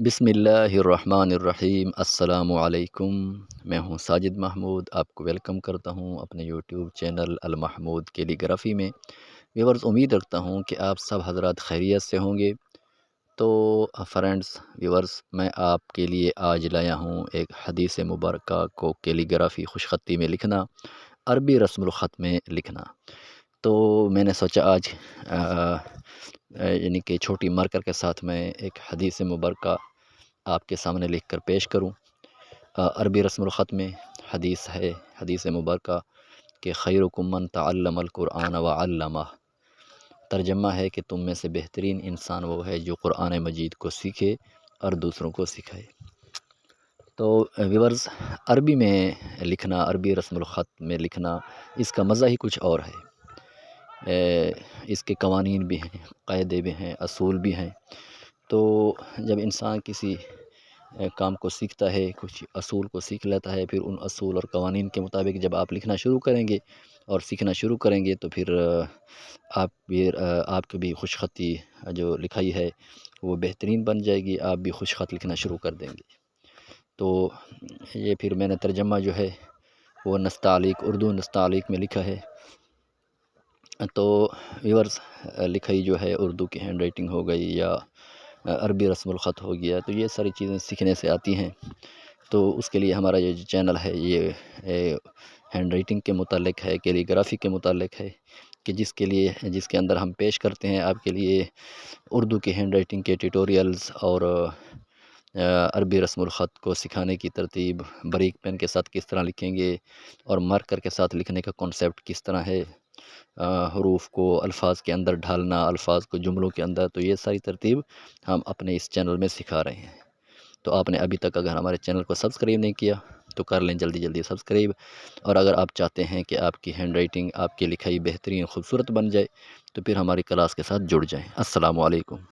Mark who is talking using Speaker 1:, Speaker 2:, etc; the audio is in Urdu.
Speaker 1: بسم اللہ الرحمن الرحیم۔ السلام علیکم۔ میں ہوں ساجد محمود، آپ کو ویلکم کرتا ہوں اپنے یوٹیوب چینل المحمود کیلیگرافی میں۔ ویورز، امید رکھتا ہوں کہ آپ سب حضرات خیریت سے ہوں گے۔ تو فرینڈز، ویورز، میں آپ کے لیے آج لایا ہوں ایک حدیث مبارکہ کو کیلیگرافی خوش خطی میں لکھنا، عربی رسم الخط میں لکھنا۔ تو میں نے سوچا آج یعنی کہ چھوٹی مارکر کے ساتھ میں ایک حدیث مبارکہ آپ کے سامنے لکھ کر پیش کروں۔ عربی رسم الخط میں حدیث ہے، حدیث مبارکہ کہ خیرکم من تعلم القرآن وعلمہ۔ ترجمہ ہے کہ تم میں سے بہترین انسان وہ ہے جو قرآن مجید کو سیکھے اور دوسروں کو سکھائے۔ تو ویورز، عربی میں لکھنا، عربی رسم الخط میں لکھنا، اس کا مزہ ہی کچھ اور ہے۔ اس کے قوانین بھی ہیں، قاعدے بھی ہیں، اصول بھی ہیں۔ تو جب انسان کسی کام کو سیکھتا ہے، کچھ اصول کو سیکھ لیتا ہے، پھر ان اصول اور قوانین کے مطابق جب آپ لکھنا شروع کریں گے اور سیکھنا شروع کریں گے تو پھر آپ کی بھی خوش خطی جو لکھائی ہے وہ بہترین بن جائے گی، آپ بھی خوش خط لکھنا شروع کر دیں گے۔ تو یہ پھر میں نے ترجمہ جو ہے وہ نستعلیق، اردو نستعلیق میں لکھا ہے۔ تو ویورز، لکھائی جو ہے اردو کی ہینڈ رائٹنگ ہو گئی یا عربی رسم الخط ہو گیا، تو یہ ساری چیزیں سیکھنے سے آتی ہیں۔ تو اس کے لیے ہمارا یہ جو چینل ہے یہ ہینڈ رائٹنگ کے متعلق ہے، کیلیگرافی کے متعلق ہے، کہ جس کے اندر ہم پیش کرتے ہیں آپ کے لیے اردو کی ہینڈ رائٹنگ کے ٹیوٹوریلز اور عربی رسم الخط کو سکھانے کی ترتیب، بریک پین کے ساتھ کس طرح لکھیں گے اور مارکر کے ساتھ لکھنے کا کانسیپٹ کس طرح ہے، حروف کو الفاظ کے اندر ڈھالنا، الفاظ کو جملوں کے اندر، تو یہ ساری ترتیب ہم اپنے اس چینل میں سکھا رہے ہیں۔ تو آپ نے ابھی تک اگر ہمارے چینل کو سبسکرائب نہیں کیا تو کر لیں جلدی جلدی سبسکرائب، اور اگر آپ چاہتے ہیں کہ آپ کی ہینڈ رائٹنگ، آپ کی لکھائی بہترین خوبصورت بن جائے تو پھر ہماری کلاس کے ساتھ جڑ جائیں۔ السلام علیکم۔